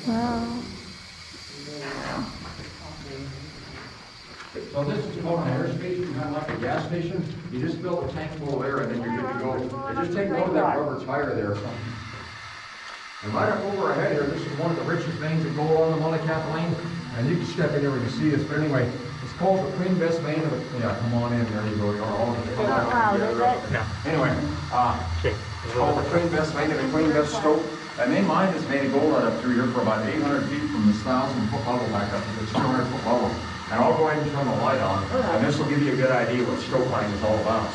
Wow. So this is called an air station, kind of like a gas station. You just fill a tank full of air and then you're good to go. And just take note of that rubber tire there. So. And right up over our head here, this is one of the richest veins that go along the Mullicat Lane. And you can step in there and you can see this. But anyway, it's called the Queen Bess vein of the, yeah, come on in, there you go. You're all Wow, is it? yeah. Anyway, it's called the Queen Bess vein of the Queen Bess Stope. And they mine this vein of gold right up through here for about 800 feet from this 1,000-foot level back up to the 200-foot level. And I'll go ahead and turn the light on, and this will give you a good idea what stope mining is all about.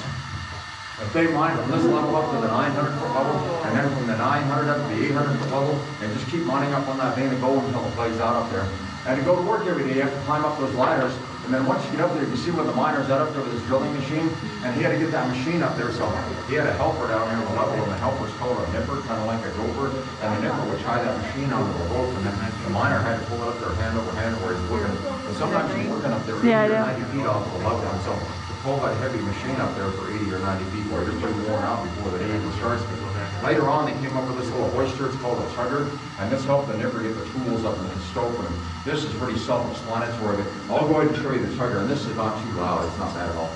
If they mine from this level up to the 900-foot level, and then from the 900 up to the 800-foot level, and just keep mining up on that vein of gold until it plays out up there. And to go to work every day, you have to climb up those ladders, and then once you get up there, you can see where the miner's at up there with his drilling machine, and he had to get that machine up there, so he had a helper down there at the level, and the helper's called a nipper, kind of like a gopher, and the nipper would tie that machine onto the rope, and then the miner had to pull it up there hand over hand where he's working. And sometimes he's working up there 80 or 90 feet off the level, and so to pull that heavy machine up there for 80 or 90 feet while you're pretty worn out before the day even starts. Later on, they came up with this little hoister, it's called a tugger, and this helped the nipper get the tools up into the stope. And this is pretty self-explanatory. I'll go ahead and show you the tugger, and this is not too loud, it's not bad at all.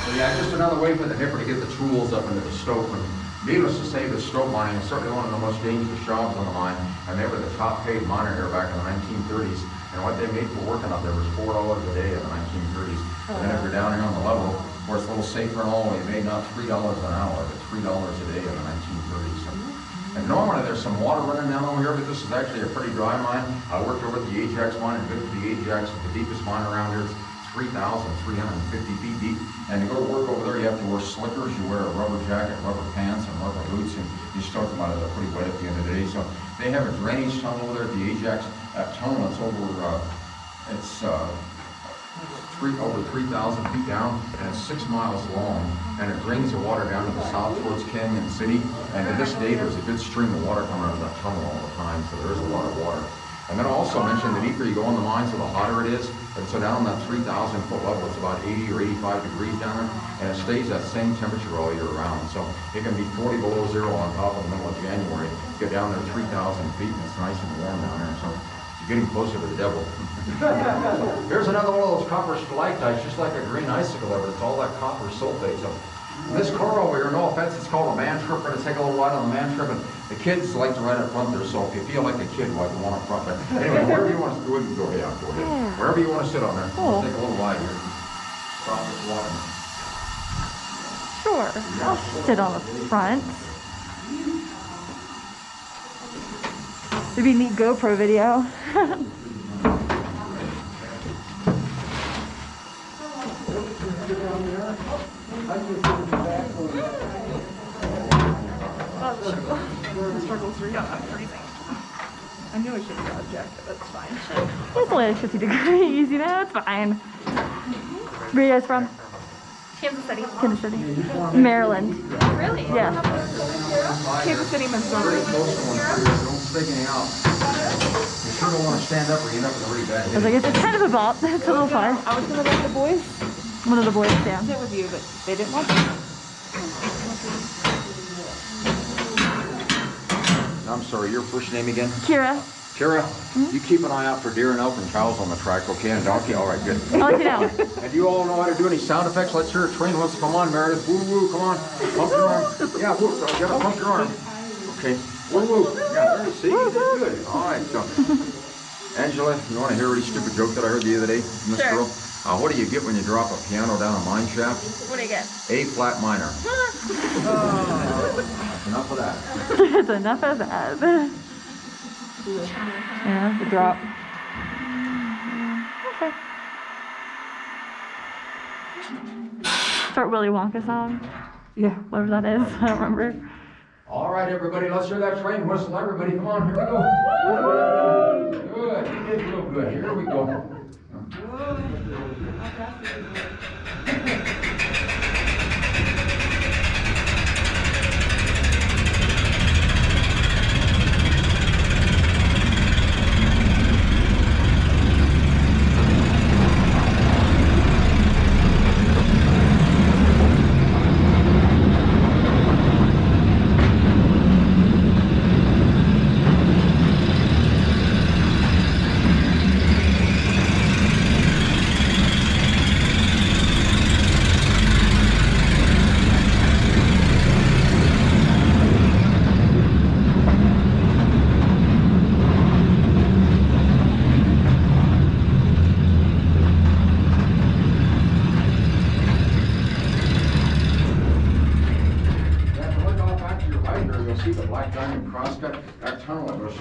So yeah, just another way for the nipper to get the tools up into the stope. And needless to say, the stope mining is certainly one of the most dangerous jobs on the mine, and they were the top paid miner here back in the 1930s, and what they made for working up there was $4 a day in the 1930s. And then if you're down here on the level, where it's a little safer and all, you made not $3 an hour, but $3 a day in the 1930s. And normally there's some water running down over here, but this is actually a pretty dry mine. I worked over at the Ajax mine, and been to the Ajax, the deepest mine around here. It's 3,350 feet deep. And to go to work over there, you have to wear slickers, you wear a rubber jacket, rubber pants, and rubber boots, and you start them out of there pretty wet at the end of the day. So they have a drainage tunnel over there at the Ajax. That tunnel, it's over, over 3,000 feet down, and it's 6 miles long, and it drains the water down to the south towards Canyon City. And to this day, there's a good stream of water coming out of that tunnel all the time, so there is a lot of water. And then I also mentioned the deeper you go in the mines, the hotter it is. And so down that 3,000-foot level, it's about 80 or 85 degrees down there, and it stays that same temperature all year round. So it can be 40 below zero on top in the middle of January. Get down there 3,000 feet, and it's nice and warm down there. So you're getting closer to the devil. Here's another one of those copper stalactites, just like a green icicle there, but it's all that copper sulfate. So this car over here, no offense, it's called a man trip. We're going to take a little ride on the man trip, and the kids like to ride up front there, so if you feel like a kid, well, you want up front. But anyway, wherever you want to go, you can go ahead. Go ahead. Yeah. Wherever you want to sit on there. Cool. We'll take a little ride here. Stop this water. Sure, I'll sit on the front. It'd be a neat GoPro video. I knew I should have got a jacket, but it's fine. It's only like 50 degrees, you know, it's fine. Where are you guys from? Kansas City. Kansas City. Maryland. Really? Yeah. Kansas City, Missouri. Don't stick any out. You sure don't want to stand up or you end up with a really bad I was like, it's kind of a bop. It's a little far. I was gonna let the boys One of the boys stand. sit with you, but they didn't want to. I'm sorry, your first name again? Kira, Kara, you keep an eye out for deer and elk and cows on the track, okay, and donkey? All right, good. I'll let you know. And you all know how to do any sound effects? Let's hear a train whistle. Come on, Meredith. Woo woo, come on. Pump your arm. Yeah, woo, you gotta pump your arm. Okay. Woo woo. Yeah, there you see, you did good. All right, so. Angela, you want to hear a really stupid joke that I heard the other day from this girl? What do you get when you drop a piano down a mine shaft? What do you get? A flat minor. Enough of that. It's enough of that. Yeah, the drop. Okay. Start Willy Wonka song. Yeah. Whatever that is, I don't remember. All right, everybody, let's hear that train whistle. Everybody, come on, here we go. Good, you did real good. Here we go.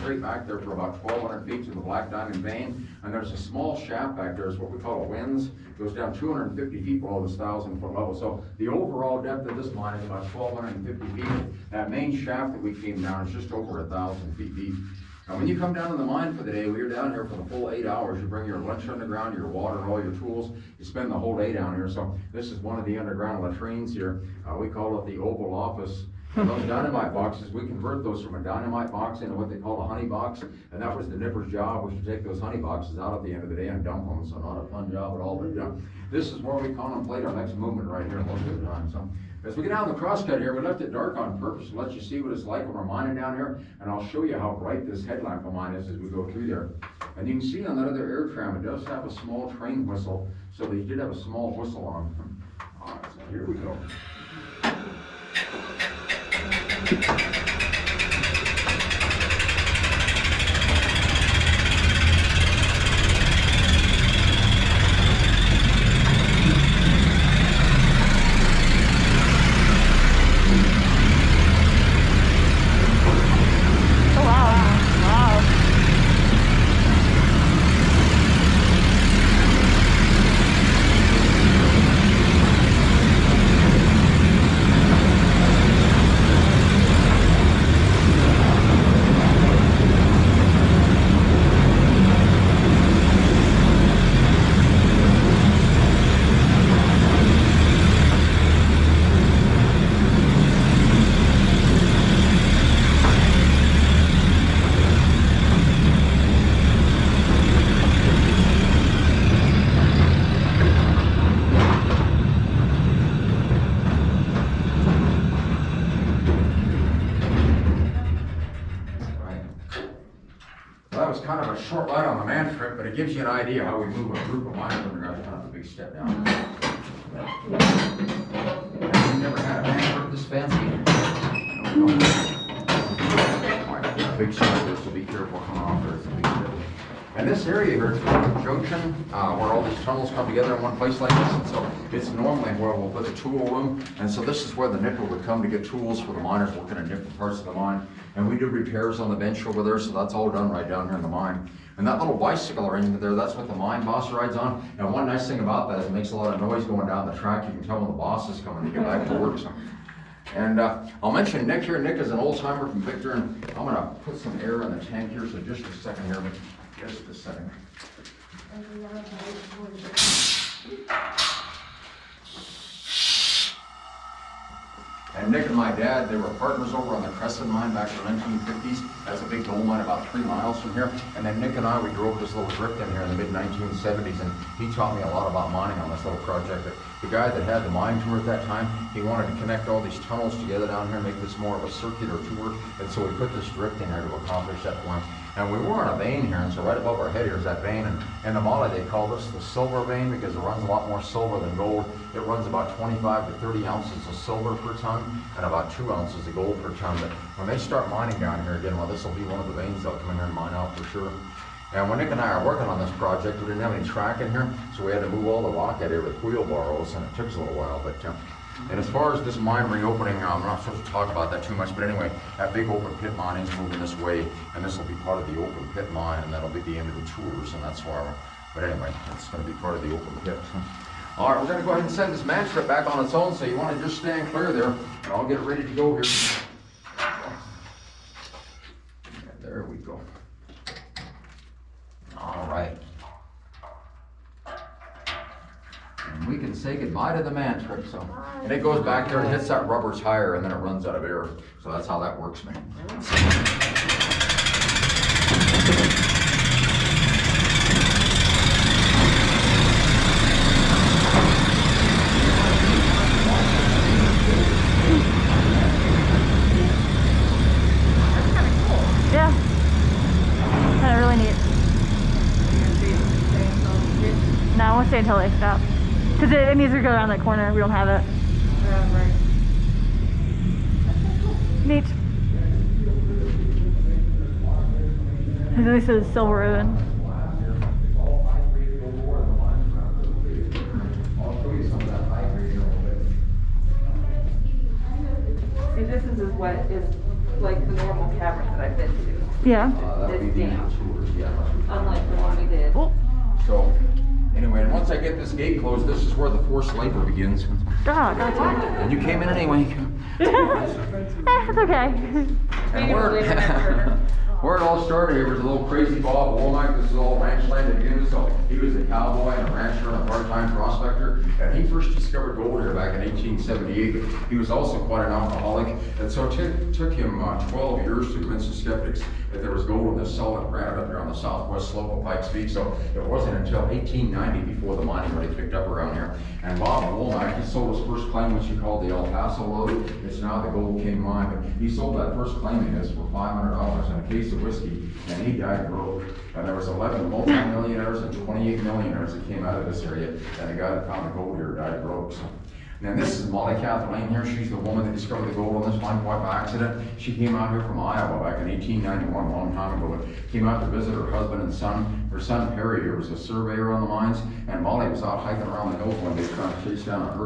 straight back there for about 1,200 feet to the Black Diamond vein. And there's a small shaft back there, it's what we call a winze. It goes down 250 feet below this 1,000-foot level. So the overall depth of this mine is about 1,250 feet. That main shaft that we came down is just over 1,000 feet deep. Now, when you come down to the mine for the day, when you're down here for the full 8 hours, you bring your lunch underground, your water, and all your tools. You spend the whole day down here. So this is one of the underground latrines here. We call it the Oval Office. And those dynamite boxes, we convert those from a dynamite box into what they call a honey box. And that was the nipper's job, was to take those honey boxes out at the end of the day and dump them. So not a fun job at all. But this is where we contemplate our next movement right here most of the time. So as we get down the crosscut here, we left it dark on purpose to let you see what it's like when we're mining down here. And I'll show you how bright this headlamp of mine is as we go through there. And you can see on that other air tram, it does have a small train whistle. So they did have a small whistle on them. All right, so here we go. That was kind of a short ride on the man trip, but it gives you an idea how we move a group of miners underground. Kind of a big step down. We've never had a man trip this fancy. No. Big shoulders, so be careful coming off there. It's a big step. And this area here is a junction where all these tunnels come together in one place like this. And so it's normally where we'll put a tool room. And so this is where the nipper would come to get tools for the miners working in different parts of the mine. And we do repairs on the bench over there, so that's all done right down here in the mine. And that little bicycle arrangement there, that's what the mine boss rides on. And one nice thing about that is it makes a lot of noise going down the track. You can tell when the boss is coming to get back to work. So. And I'll mention Nick here. Nick is an old timer from Victor, and I'm gonna put some air in the tank here, so just a second here, just a second. And Nick and my dad, they were partners over on the Crescent mine back in the 1950s. That's a big gold mine about 3 miles from here. And then Nick and I, we drove this little drift in here in the mid-1970s, and he taught me a lot about mining on this little project. The guy that had the mine tour at that time, he wanted to connect all these tunnels together down here, make this more of a circular tour. And so we put this drift in here to accomplish that for him. And we were on a vein here, and so right above our head here is that vein. And in the Mali, they call this the silver vein because it runs a lot more silver than gold. It runs about 25 to 30 ounces of silver per ton and about 2 ounces of gold per ton. But when they start mining down here again, well, this will be one of the veins they'll come in here and mine out for sure. And when Nick and I are working on this project, we didn't have any track in here, so we had to move all the rock out here with wheelbarrows, and it took us a little while. But and as far as this mine reopening, I'm not supposed to talk about that too much, but anyway, that big open pit mine is moving this way, and this will be part of the open pit mine, and that'll be the end of the tours, and that's why but anyway, it's going to be part of the open pit. All right, we're going to go ahead and send this man strip back on its own, so you want to just stand clear there, and I'll get it ready to go here. And there we go. All right. And we can say goodbye to the man trip, so. And it goes back there and hits that rubber tire, and then it runs out of air. So that's how that works, man. Yeah. Kind of really neat. No, I won't stay until they stop. Because it needs to go around that corner. We don't have it. Neat. At least it's silver ribbon. I'll show you some of that high grade in a little bit. See, this is what is like the normal cavern that I've been to. Yeah. That'll be the end of tours, yeah. Unlike the one we did. Oh, So, anyway, and once I get this gate closed, this is where the forced labor begins. gotcha. And you came in anyway. It's okay. And where it all started here was a little crazy Bob Womack. This is all ranch land at Guinness. So he was a cowboy and a rancher and a part-time prospector. And he first discovered gold here back in 1878. He was also quite an alcoholic. And so it took him 12 years to convince the skeptics that there was gold in this solid granite up here on the southwest slope of Pikes Peak. So it wasn't until 1890 before the mining really picked up around here. And Bob Womack, he sold his first claim, which he called the El Paso Lode. It's now the Gold King Mine. But he sold that first claim in this for $500 and a case of whiskey, and he died broke. And there was 11 multi-millionaires and 28 millionaires that came out of this area, and the guy that found the gold here died broke. So. And then this is Molly Kathleen here. She's the woman that discovered the gold on this mine quite by accident. She came out here from Iowa back in 1891, a long time ago. But came out to visit her husband and son. Her son Perry here was a surveyor on the mines, and Molly was out hiking around the hills one day trying to chase down a herd